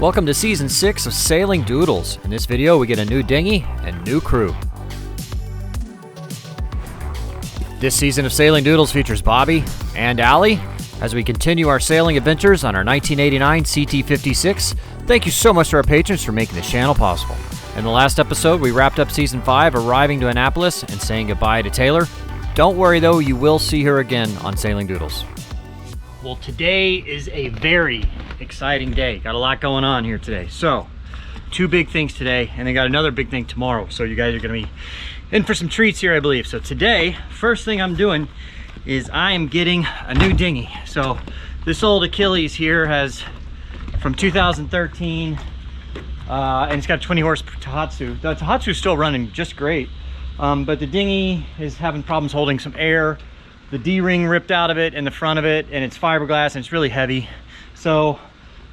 Welcome to Season 6 of Sailing Doodles. In this video, we get a new dinghy and new crew. This season of Sailing Doodles features Bobby and Allie as we continue our sailing adventures on our 1989 CT56. Thank you so much to our patrons for making this channel possible. In the last episode, we wrapped up Season 5, arriving to Annapolis and saying goodbye to Taylor. Don't worry though, you will see her again on Sailing Doodles. Well, today is a very exciting day. Got a lot going on here today. So, two big things today, and then got another big thing tomorrow. So you guys are gonna be in for some treats here, I believe. So today, first thing I'm doing is I am getting a new dinghy. So this old Achilles here has, from 2013, and it's got a 20 horse Tohatsu. The Tohatsu is still running just great, but the dinghy is having problems holding some air. The D-ring ripped out of it in the front of it, and it's fiberglass and it's really heavy. So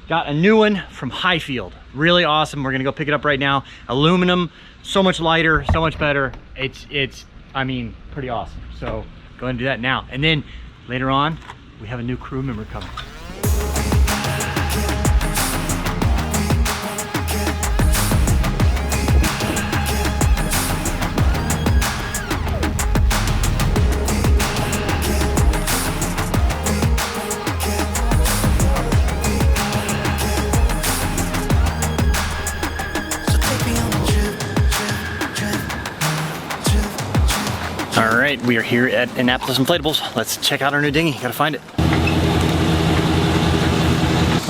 got a new one from Highfield. Really awesome. We're gonna go pick it up right now. Aluminum, so much lighter, so much better. It's I mean, pretty awesome. So go ahead and do that now. And then later on, we have a new crew member coming. All right, we are here at Annapolis Inflatables. Let's check out our new dinghy. Gotta find it.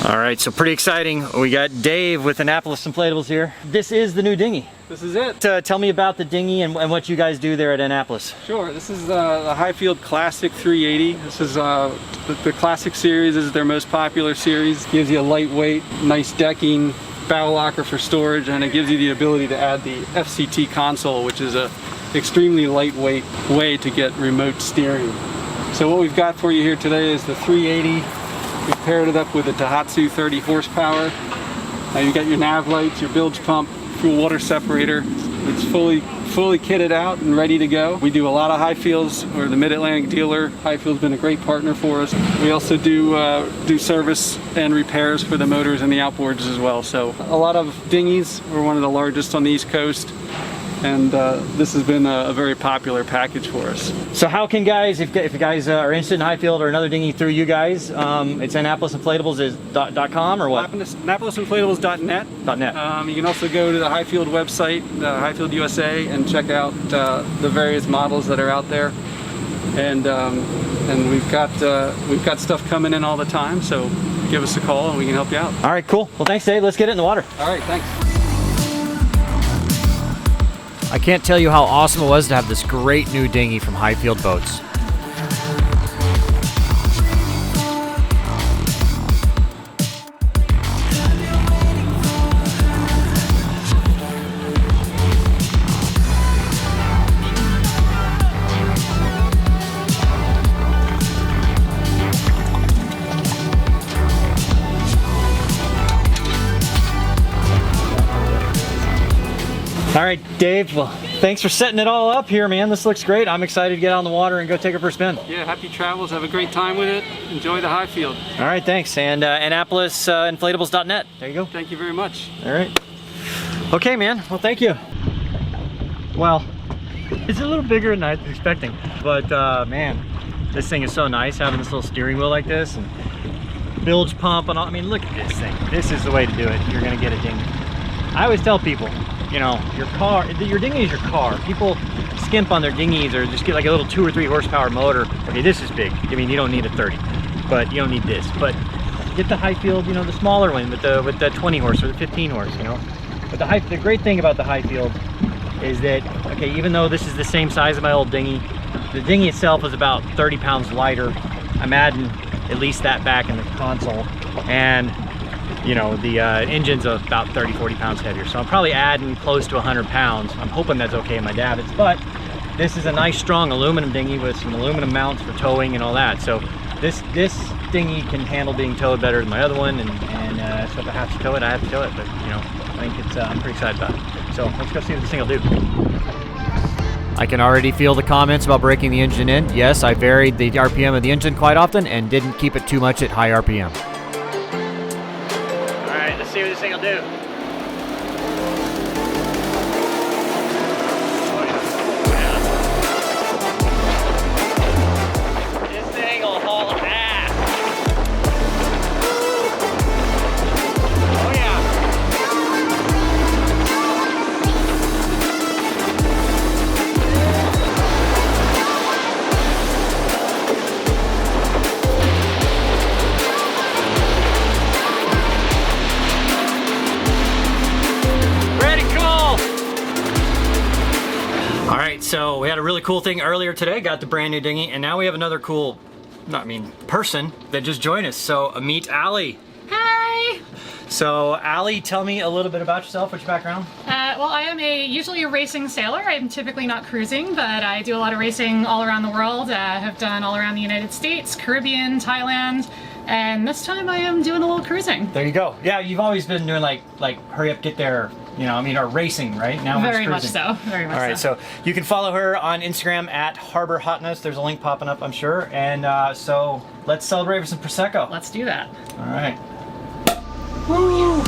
All right, so pretty exciting. We got Dave with Annapolis Inflatables here. This is the new dinghy. This is it. Tell me about the dinghy and what you guys do there at Annapolis. Sure, this is the Highfield Classic 380. This is the Classic series. This is their most popular series. Gives you a lightweight, nice decking, bow locker for storage, and it gives you the ability to add the FCT console, which is a extremely lightweight way to get remote steering. So what we've got for you here today is the 380. We've paired it up with a Tohatsu 30 horsepower. You've got your nav lights, your bilge pump, fuel water separator. It's fully kitted out and ready to go. We do a lot of Highfields. We're the Mid-Atlantic dealer. Highfield's been a great partner for us. We also do service and repairs for the motors and the outboards as well. So a lot of dinghies. We're one of the largest on the East Coast. And this has been a very popular package for us. So how can guys, if you guys are interested in Highfield or another dinghy through you guys, it's AnnapolisInflatables.com or what? AnnapolisInflatables.net. .net. You can also go to the Highfield website, Highfield USA, and check out the various models that are out there. And we've got stuff coming in all the time, so give us a call and we can help you out. All right, cool. Well, thanks, Dave. Let's get it in the water. All right, thanks. I can't tell you how awesome it was to have this great new dinghy from Highfield Boats. All right, Dave, well, thanks for setting it all up here, man. This looks great. I'm excited to get out on the water and go take it for a spin. Yeah, happy travels. Have a great time with it. Enjoy the Highfield. All right, thanks. And AnnapolisInflatables.net. There you go. Thank you very much. All right. Okay, man. Well, thank you. Well, it's a little bigger than I was expecting, but man, this thing is so nice having this little steering wheel like this and bilge pump and all. I mean, look at this thing. This is the way to do it. You're gonna get a dinghy. I always tell people, you know, your dinghy is your car. People skimp on their dinghies or just get like a little 2 or 3 horsepower motor. Okay, this is big. I mean, you don't need a 30, but you don't need this. But get the Highfield, you know, the smaller one with the 20 horse or the 15 horse, you know. But the great thing about the Highfield is that, okay, even though this is the same size as my old dinghy, the dinghy itself is about 30 pounds lighter. I'm adding at least that back in the console, and you know, the engine's about 30-40 pounds heavier, so I'm probably adding close to 100 pounds. I'm hoping that's okay in my davits, but this is a nice strong aluminum dinghy with some aluminum mounts for towing and all that. So this dinghy can handle being towed better than my other one, and so if I have to tow it, I have to tow it. But you know, I think it's I'm pretty excited about it. So let's go see what this thing will do. I can already feel the comments about breaking the engine in. Yes, I varied the RPM of the engine quite often and didn't keep it too much at high RPM. Let's see what this thing will do. This thing will haul ass. Oh yeah. All right, so we had a really cool thing earlier today, got the brand new dinghy, and now we have another cool, person that just joined us. So meet Allie. Hi! So Allie, tell me a little bit about yourself, what's your background? Well, I am usually a racing sailor. I'm typically not cruising, but I do a lot of racing all around the world. Have done all around the United States, Caribbean, Thailand, and this time I am doing a little cruising. There you go. Yeah, you've always been doing like hurry up, get there, or racing, right? Now Very much so, very much so. All right, so you can follow her on Instagram at Harbor Hotness. There's a link popping up, I'm sure. And so let's celebrate with some Prosecco. Let's do that. All right. Woo!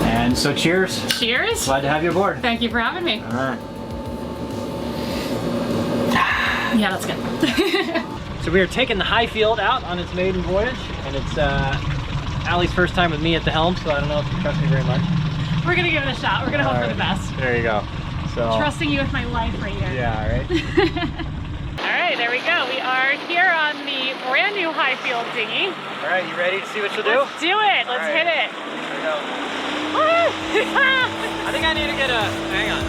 And so cheers. Cheers. Glad to have you aboard. Thank you for having me. All right. Yeah, that's good. So we are taking the Highfield out on its maiden voyage, and it's Allie's first time with me at the helm, so I don't know if you trust me very much. We're gonna give it a shot. We're gonna hope for the best. There you go. So Trusting you with my life right here. yeah, all right. All right, there we go. We are here on the brand new Highfield dinghy. All right, you ready to see what she'll do? Let's do it. Let's hit it. There we go. I think I need to get a, hang on.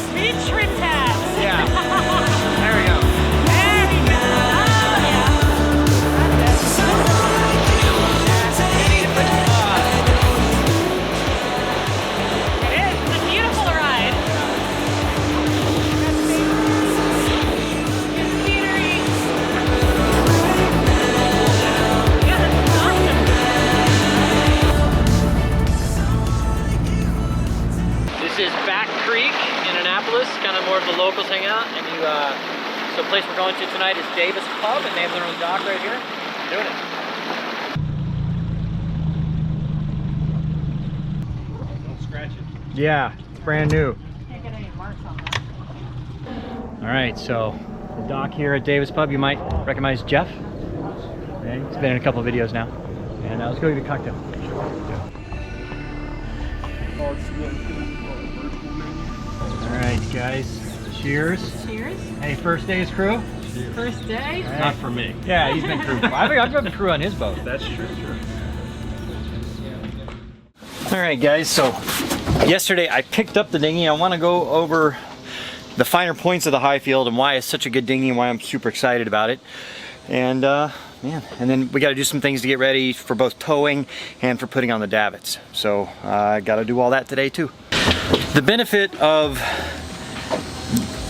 Speed trim tabs. Yeah. There we go. There we go. Oh, yeah. It is. It's a beautiful ride. Good scenery. Yeah, that's awesome. This is Back Creek in Annapolis, kind of more of the locals hang out. And so the place we're going to tonight is Davis Pub, and they have their own dock right here. Doing it. Don't scratch it. Yeah, it's brand new. Can't get any marks on that. All right, so the dock here at Davis Pub, you might recognize Jeff. Okay, he's been in a couple of videos now. And let's go get a cocktail. All right, guys, cheers. Cheers. Hey, first day's crew? First day. Right. Not for me. Yeah, he's been crew. I've driven crew on his boat. That's true. All right, guys, so yesterday I picked up the dinghy. I want to go over the finer points of the Highfield and why it's such a good dinghy and why I'm super excited about it. And man, and then we got to do some things to get ready for both towing and for putting on the davits. So I got to do all that today too. The benefit of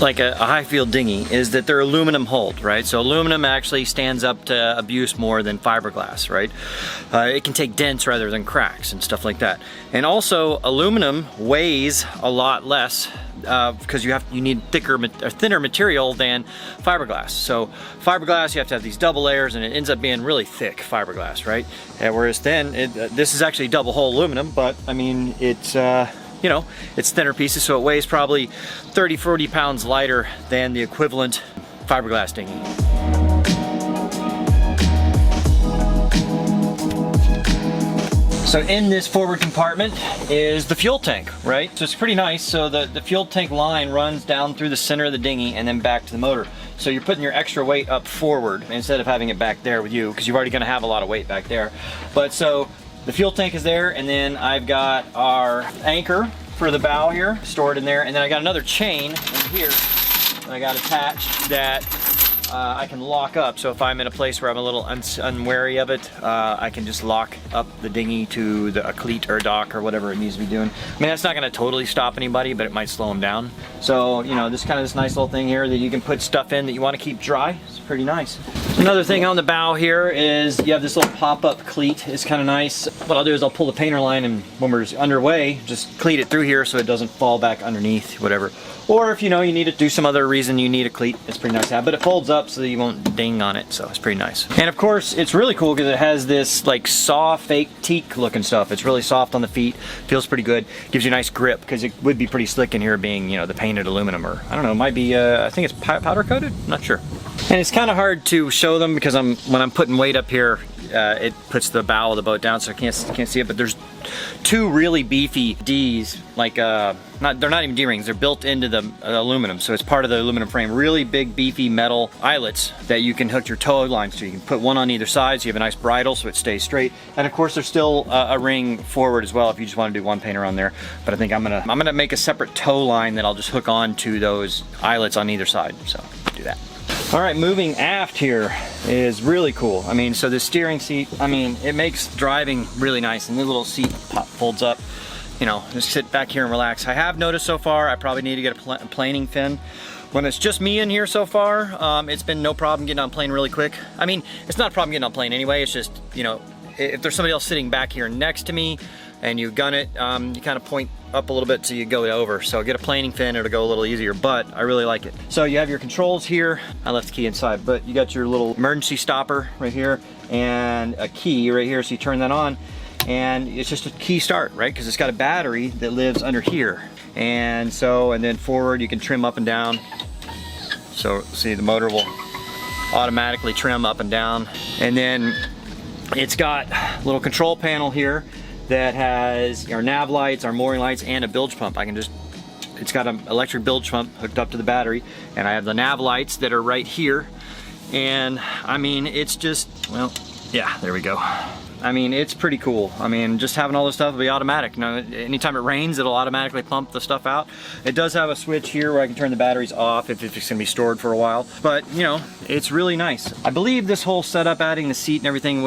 like a Highfield dinghy is that they're aluminum hulled, right? So aluminum actually stands up to abuse more than fiberglass, right? It can take dents rather than cracks and stuff like that. And also aluminum weighs a lot less because you need thinner material than fiberglass. So fiberglass, you have to have these double layers and it ends up being really thick fiberglass, right? Whereas then, this is actually double hull aluminum, but I mean, it's it's thinner pieces, so it weighs probably 30-40 pounds lighter than the equivalent fiberglass dinghy. So in this forward compartment is the fuel tank, right? So it's pretty nice. So the fuel tank line runs down through the center of the dinghy and then back to the motor. So you're putting your extra weight up forward instead of having it back there with you, because you're already gonna have a lot of weight back there. But so the fuel tank is there, and then I've got our anchor for the bow here stored in there, and then I got another chain in here that I got attached that I can lock up. So if I'm in a place where I'm a little unwary of it, I can just lock up the dinghy to a cleat or a dock or whatever it needs to be doing. I mean, that's not gonna totally stop anybody, but it might slow them down. So, this kind of this nice little thing here that you can put stuff in that you wanna keep dry. It's pretty nice. Another thing on the bow here is you have this little pop-up cleat. It's kind of nice. What I'll do is I'll pull the painter line, and when we're underway, just cleat it through here so it doesn't fall back underneath, whatever. Or if you know you need to do some other reason you need a cleat, it's pretty nice to have. But it folds up so that you won't ding on it, so it's pretty nice. And of course, it's really cool because it has this like saw fake teak looking stuff. It's really soft on the feet, feels pretty good. Gives you a nice grip because it would be pretty slick in here being, you know, the painted aluminum, or I don't know, it might be, I think it's powder coated, I'm not sure. And it's kind of hard to show them because when I'm putting weight up here, it puts the bow of the boat down, so I can't see it. But there's two really beefy D's, like they're not even D-rings. They're built into the aluminum, so it's part of the aluminum frame. Really big, beefy metal eyelets that you can hook your tow lines to. You can put one on either side, so you have a nice bridle, so it stays straight. And of course, there's still a ring forward as well if you just want to do one painter on there. But I think I'm gonna make a separate tow line that I'll just hook on to those eyelets on either side. So do that. All right, moving aft here is really cool. I mean, so the steering seat, I mean, it makes driving really nice, and the little seat folds up. You know, just sit back here and relax. I have noticed so far I probably need to get a planing fin. When it's just me in here so far, it's been no problem getting on plane really quick. I mean, it's not a problem getting on plane anyway. It's just, you know, if there's somebody else sitting back here next to me and you gun it, you kind of point up a little bit so you go over. So get a planing fin, it'll go a little easier, but I really like it. So you have your controls here. I left the key inside, but you got your little emergency stopper right here and a key right here, so you turn that on. And it's just a key start, right? Because it's got a battery that lives under here. And then forward, you can trim up and down. So see, the motor will automatically trim up and down. And then it's got a little control panel here that has our nav lights, our mooring lights, and a bilge pump. It's got an electric bilge pump hooked up to the battery. And I have the nav lights that are right here. And I mean, it's just, well, yeah, there we go. I mean, it's pretty cool. I mean, just having all this stuff will be automatic. You know, anytime it rains, it'll automatically pump the stuff out. It does have a switch here where I can turn the batteries off if it's gonna be stored for a while. But, you know, it's really nice. I believe this whole setup, adding the seat and everything,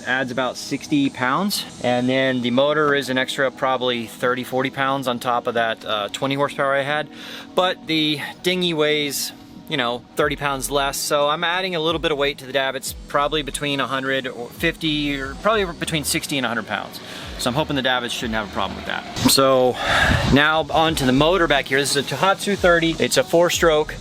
adds about 60 pounds. And then the motor is an extra probably 30, 40 pounds on top of that 20 horsepower I had. But the dinghy weighs, you know, 30 pounds less, so I'm adding a little bit of weight to the davits, probably between 150 or probably between 60 and 100 pounds. So I'm hoping the davits shouldn't have a problem with that. So now onto the motor back here. This is a Tohatsu 30. It's a 4-stroke.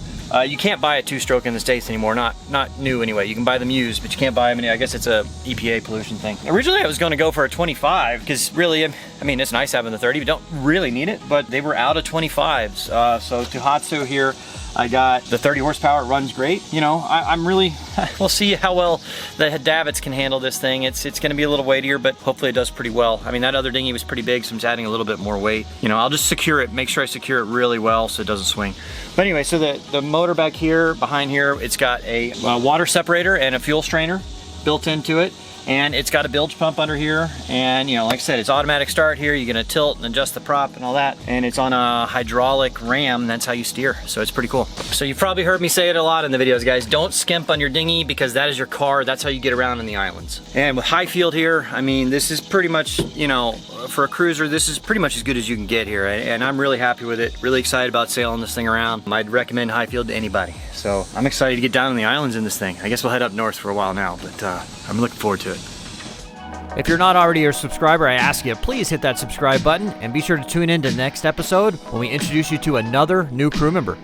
You can't buy a 2-stroke in the States anymore, not new anyway. You can buy them used, but you can't buy them I guess it's a EPA pollution thing. Originally I was gonna go for a 25, because really, I mean, it's nice having the 30, but don't really need it, but they were out of 25s. So Tohatsu here, I got the 30 horsepower, it runs great. You know, I'm really, we'll see how well the davits can handle this thing. It's gonna be a little weightier, but hopefully it does pretty well. I mean, that other dinghy was pretty big, so I'm just adding a little bit more weight. You know, I'll just secure it, make sure I secure it really well so it doesn't swing. But anyway, so the motor back here, behind here, it's got a water separator and a fuel strainer built into it. And it's got a bilge pump under here, and you know, like I said, it's automatic start here. You're gonna tilt and adjust the prop and all that, and it's on a hydraulic ram. That's how you steer, so it's pretty cool. So you've probably heard me say it a lot in the videos, guys. Don't skimp on your dinghy, because that is your car. That's how you get around in the islands. And with Highfield here, I mean, this is pretty much, you know, for a cruiser, this is pretty much as good as you can get here, and I'm really happy with it. Really excited about sailing this thing around. I'd recommend Highfield to anybody. So I'm excited to get down in the islands in this thing. I guess we'll head up north for a while now, but I'm looking forward to it. If you're not already a subscriber, I ask you, please hit that subscribe button and be sure to tune in to the next episode when we introduce you to another new crew member.